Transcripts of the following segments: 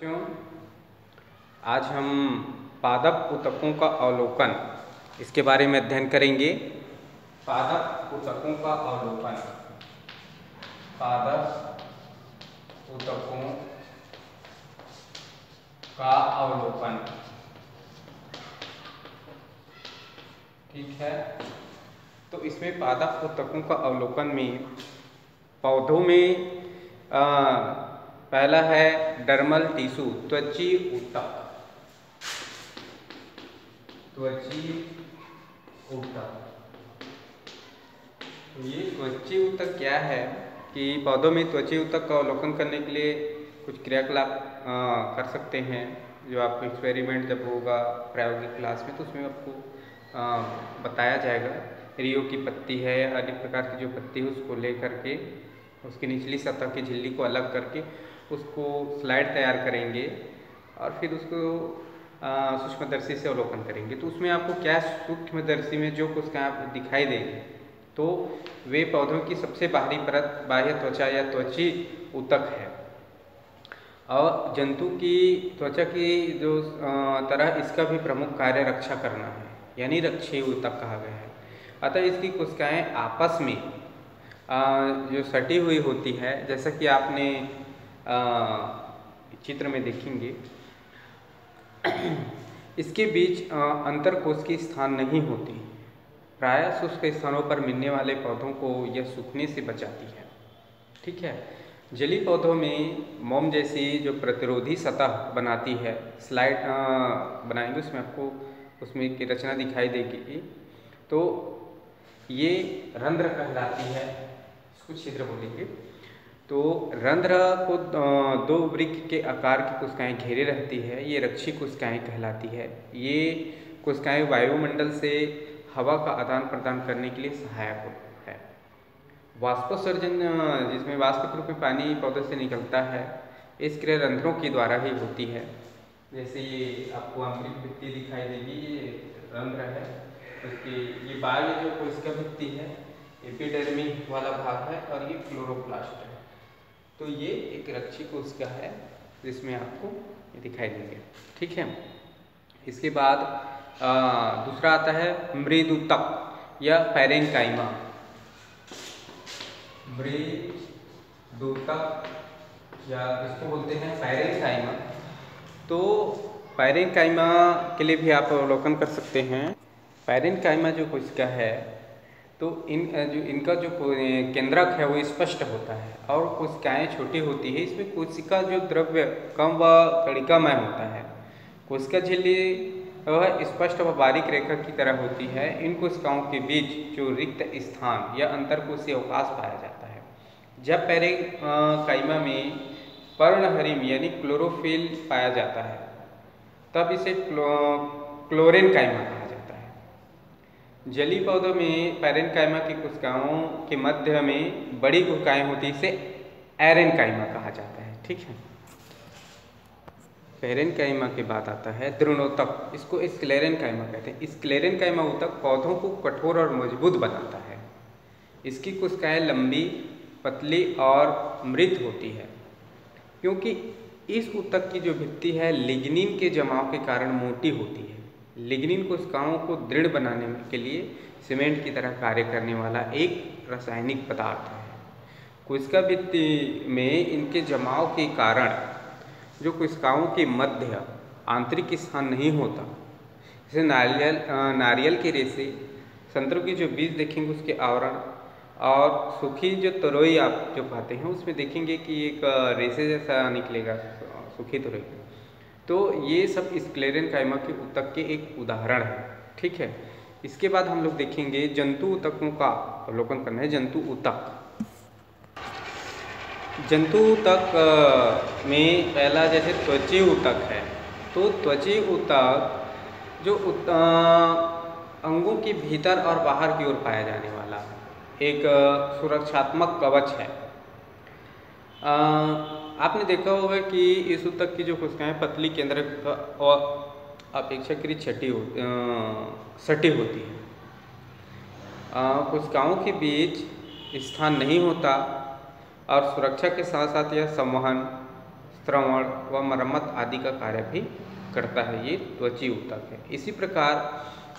बच्चों, आज हम पादप ऊतकों का अवलोकन इसके बारे में अध्ययन करेंगे। पादप ऊतकों का अवलोकन, पादप ऊतकों का अवलोकन। ठीक है, तो इसमें पादप ऊतकों का अवलोकन में पौधों में पहला है डर्मल टिश्यू, त्वची ऊतक। त्वची ऊतक, तो ये त्वची ऊतक क्या है कि पौधों में त्वची ऊतक का अवलोकन करने के लिए कुछ क्रियाकलाप कर सकते हैं, जो आपको एक्सपेरिमेंट जब होगा प्रायोगिक क्लास में तो उसमें आपको बताया जाएगा। रियो की पत्ती है, अन्य प्रकार की जो पत्ती है उसको ले करके उसकी निचली सतह की झिल्ली को अलग करके उसको स्लाइड तैयार करेंगे और फिर उसको सूक्ष्मदर्शी से अवलोकन करेंगे। तो उसमें आपको क्या सूक्ष्मदर्शी में जो कुछ आप दिखाई देंगे तो वे पौधों की सबसे बाहरी परत बाह्य त्वचा या त्वची ऊतक है और जंतु की त्वचा की जो तरह इसका भी प्रमुख कार्य रक्षा करना है, यानी रक्षीय ऊतक कहा गया है। अतः इसकी कोशिकाएं आपस में जो सटी हुई होती है, जैसा कि आपने चित्र में देखेंगे, इसके बीच अंतरकोश की स्थान नहीं होती। प्रायः शुष्क स्थानों पर मिलने वाले पौधों को यह सूखने से बचाती है। ठीक है, जलीय पौधों में मोम जैसी जो प्रतिरोधी सतह बनाती है, स्लाइड बनाएंगे उसमें आपको उसमें की रचना दिखाई देगी। तो ये रंध्र कहलाती है, इसको छिद्र बोलेंगे। तो रंध्र को दो वृक्क के आकार की कोशिकाएं घेरे रहती है, ये रक्षी कोशिकाएं कहलाती है। ये कोशिकाएं वायुमंडल से हवा का आदान प्रदान करने के लिए सहायक है। वाष्पोत्सर्जन, जिसमें वाष्प के रूप में पानी पौधे से निकलता है, इस क्रिया रंध्रों के द्वारा ही होती है। जैसे ये आपको आंतरिक भित्ति दिखाई देगी, ये रंध्र है, उसकी ये बाह्य जो कोशिका भित्ति है एपिडर्मी वाला भाग है और ये क्लोरोप्लास्ट है। तो ये एक रक्षी कोशिका है जिसमें आपको ये दिखाई देंगे। ठीक है, इसके बाद दूसरा आता है मृदूतक या पैरेन्काइमा। मृदूतक या इसको बोलते हैं पैरेन्काइमा। तो पैरेन्काइमा के लिए भी आप अवलोकन कर सकते हैं। पैरेन्काइमा जो कोशिका है तो इनका जो केंद्रक है वो स्पष्ट होता है और कोशिकाएं छोटी होती है। इसमें कोशिका जो द्रव्य कम व कणिकामय होता है। कोशिका झिल्ली वह स्पष्ट व बारीक रेखा की तरह होती है। इन कोशिकाओं के बीच जो रिक्त स्थान या अंतरकोशीय अवकाश पाया जाता है। जब पैरेन्काइमा में पर्णहरिम यानी क्लोरोफिल पाया जाता है तब इसे क्लोरेन्काइमा कहा जाता है। जलीय पौधों में पैरेन्काइमा की कोशिकाओं के मध्य में बड़ी कोशिकाएं होती है, इसे एरेन्काइमा कहा जाता है। ठीक है, पैरेन्काइमा के बाद आता है दृढ़ोतक, इसको स्क्लेरेन्काइमा कहते हैं। स्क्लेरेन्काइमा ऊतक पौधों को कठोर और मजबूत बनाता है। इसकी कोशिकाएं लंबी, पतली और मृत होती है, क्योंकि इस ऊतक की जो भित्ति है लिग्निन के जमाव के कारण मोटी होती है। लिग्निन कोशिकाओं को दृढ़ बनाने के लिए सीमेंट की तरह कार्य करने वाला एक रासायनिक पदार्थ है। कोशिका भित्ति में इनके जमाव के कारण जो कोशिकाओं के मध्य आंतरिक स्थान नहीं होता, जैसे नारियल के रेशे, संतरों के जो बीज देखेंगे उसके आवरण और सूखी जो तरोई आप जो पाते हैं उसमें देखेंगे कि एक रेशे जैसा निकलेगा सूखी तरोई। तो ये सब स्क्लेरेन्काइमा के ऊतक के एक उदाहरण है। ठीक है, इसके बाद हम लोग देखेंगे जंतु ऊतकों का अवलोकन करना है। जंतु ऊतक, जंतु ऊतक में पहला जैसे त्वची ऊतक है, तो त्वची ऊतक जो अंगों के भीतर और बाहर की ओर पाया जाने वाला एक सुरक्षात्मक कवच है। आपने देखा होगा कि इस ऊतक की जो कोशिकाएं पतली केंद्रक और अपेक्षाकृत सटी होती है। कोशिकाओं के बीच स्थान नहीं होता और सुरक्षा के साथ साथ यह संवहन, श्रवण व मरम्मत आदि का कार्य भी करता है। ये त्वचीय ऊतक है। इसी प्रकार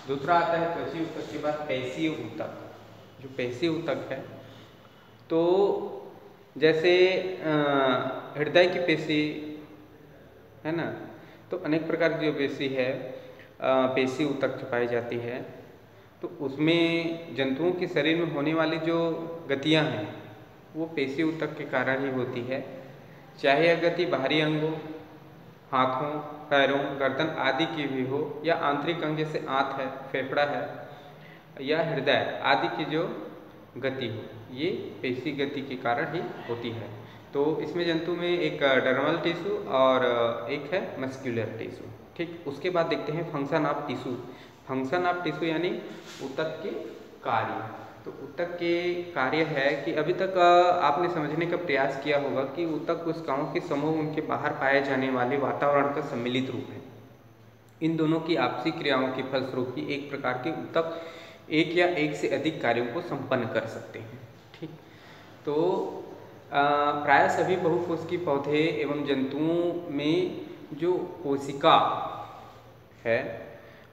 दूसरा आता है त्वचीय ऊतक के बाद पेशीय ऊतक। जो पेशीय ऊतक है, तो जैसे हृदय की पेशी है ना, तो अनेक प्रकार की जो पेशी है पेशी ऊतक जो पाई जाती है, तो उसमें जंतुओं के शरीर में होने वाली जो गतियां हैं वो पेशी ऊतक के कारण ही होती है। चाहे यह गति बाहरी अंगों, हाथों, पैरों, गर्दन आदि की भी हो, या आंतरिक अंग जैसे आंत है, फेफड़ा है या हृदय आदि की जो गति हो, ये पेशी गति के कारण ही होती है। तो इसमें जंतु में एक डर्मल टिश्यू और एक है मस्कुलर टिश्यू। ठीक, उसके बाद देखते हैं function of tissue. Function of tissue यानी ऊतक के कार्य। तो ऊतक के कार्य है कि अभी तक आपने समझने का प्रयास किया होगा कि ऊतक कोशिकाओं के समूह उनके बाहर पाए जाने वाले वातावरण का सम्मिलित रूप है। इन दोनों की आपसी क्रियाओं के फलस्वरूप ही एक प्रकार के ऊतक एक या एक से अधिक कार्यों को संपन्न कर सकते हैं। ठीक, तो प्राय सभी बहुकोशिकीय पौधे एवं जंतुओं में जो कोशिका है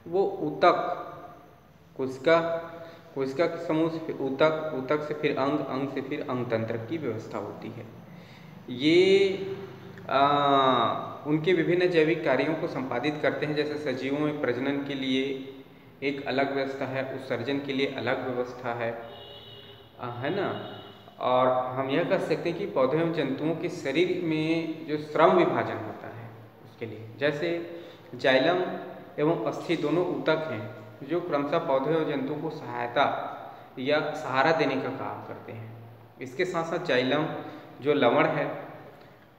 वो ऊतक, कोशिका के समूह से फिर ऊतक, ऊतक से फिर अंग, अंग से फिर अंग तंत्र की व्यवस्था होती है। ये उनके विभिन्न जैविक कार्यों को संपादित करते हैं। जैसे सजीवों में प्रजनन के लिए एक अलग व्यवस्था है, उत्सर्जन के लिए अलग व्यवस्था है ना। और हम यह कह सकते हैं कि पौधों एवं जंतुओं के शरीर में जो श्रम विभाजन होता है उसके लिए, जैसे जाइलम एवं अस्थि दोनों ऊतक हैं जो क्रमशः पौधे और जंतुओं को सहायता या सहारा देने का काम करते हैं। इसके साथ साथ जाइलम जो लवण है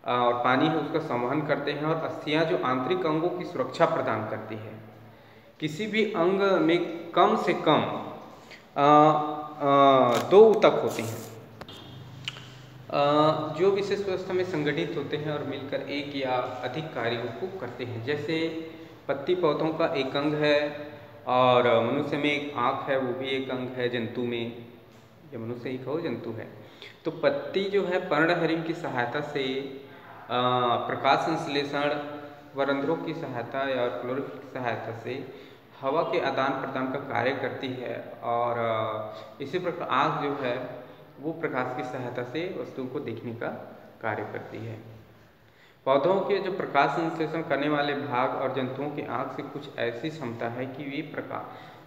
और पानी है उसका संवहन करते हैं, और अस्थियां जो आंतरिक अंगों की सुरक्षा प्रदान करती है। किसी भी अंग में कम से कम 2 ऊतक होते हैं जो विशेष व्यवस्था में संगठित होते हैं और मिलकर एक या अधिक कार्यों को करते हैं। जैसे पत्ती पौधों का एक अंग है, और मनुष्य में एक आँख है, वो भी एक अंग है जंतु में, या मनुष्य ही कहो जंतु है। तो पत्ती जो है पर्णहरिम की सहायता से प्रकाश संश्लेषण व रंध्रों की सहायता या क्लोरोफिल की सहायता से हवा के आदान प्रदान का कार्य करती है, और इसी प्रकार आँख जो है वो प्रकाश की सहायता से वस्तुओं को देखने का कार्य करती है। पौधों के जो प्रकाश संश्लेषण करने वाले भाग और जंतुओं की आँख से कुछ ऐसी क्षमता है कि वे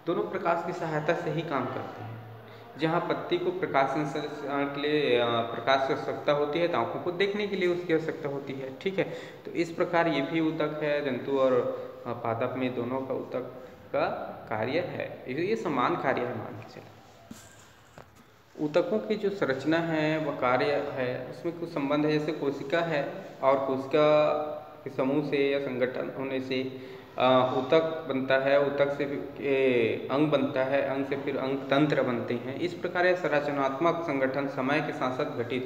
दोनों प्रकाश की सहायता से ही काम करते हैं। जहाँ पत्ती को प्रकाश संश्लेषण के लिए प्रकाश की आवश्यकता होती है, तो आँखों को देखने के लिए उसकी आवश्यकता होती है। ठीक है, तो इस प्रकार ये भी ऊतक है, जंतु और पादप में दोनों का ऊतक का कार्य है, ये समान कार्य है मान के चले। ऊतकों की जो संरचना है वह कार्य है, उसमें कुछ संबंध है। जैसे कोशिका है, और कोशिका के समूह से या संगठन होने से ऊतक बनता है, ऊतक से अंग बनता है, अंग से फिर अंग तंत्र बनते हैं। इस प्रकार यह संरचनात्मक संगठन समय के साथ साथ घटित।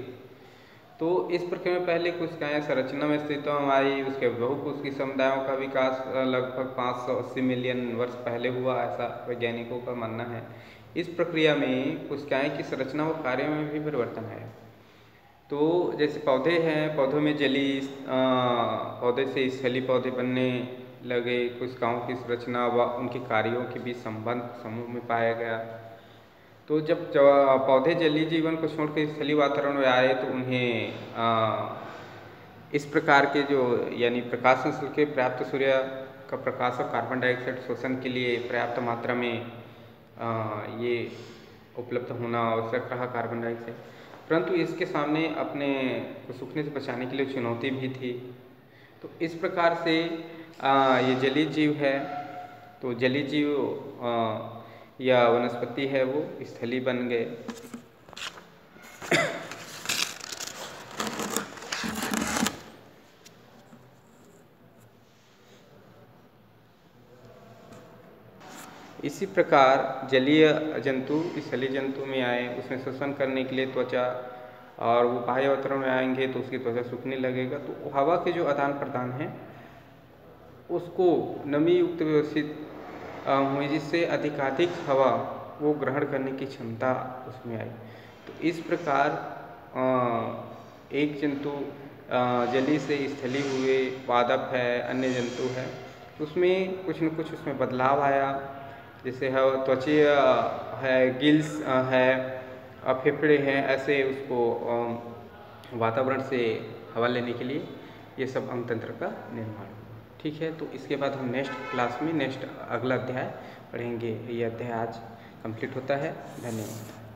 तो इस प्रक्रिया में पहले कोशिकाएं संरचना में अस्तित्व में आई, उसके बहुकोशिकीय समुदायों का विकास लगभग 580 मिलियन वर्ष पहले हुआ, ऐसा वैज्ञानिकों का मानना है। इस प्रक्रिया में कोशिकाएं की संरचना व कार्य में भी परिवर्तन है। तो जैसे पौधे हैं, पौधों में जली पौधे से स्थलीय पौधे बनने लगे, कोशिकाओं की संरचना व उनके कार्यों के बीच संबंध समूह में पाया गया। तो जब पौधे जलीय जीवन को छोड़कर स्थलीय वातावरण में आए तो उन्हें इस प्रकार के जो यानी प्रकाश संश्लेषण के पर्याप्त सूर्य का प्रकाश और कार्बन डाइऑक्साइड शोषण के लिए पर्याप्त मात्रा में ये उपलब्ध होना आवश्यक रहा कार्बन डाइऑक्साइड, परंतु इसके सामने अपने को सूखने से बचाने के लिए चुनौती भी थी। तो इस प्रकार से ये जलीय जीव है, तो जलीय जीव या वनस्पति है वो स्थलीय बन गए। इसी प्रकार जलीय जंतु स्थलीय जंतु में आए, उसमें श्वसन करने के लिए त्वचा, और वो बाह्य वातावरण में आएंगे तो उसकी त्वचा सूखने लगेगा। तो हवा के जो आदान प्रदान है उसको नमी युक्त व्यवस्थित हुई, जिससे अधिकाधिक हवा वो ग्रहण करने की क्षमता उसमें आई। तो इस प्रकार एक जंतु जली से स्थलीय हुए पादप है, अन्य जंतु है, उसमें कुछ न कुछ उसमें बदलाव आया। जैसे है त्वचीय है, गिल्स है, फेफड़े हैं, ऐसे उसको वातावरण से हवा लेने के लिए ये सब अंग तंत्र का निर्माण हुआ। ठीक है, तो इसके बाद हम नेक्स्ट क्लास में नेक्स्ट अगला अध्याय पढ़ेंगे। ये अध्याय आज कंप्लीट होता है। धन्यवाद।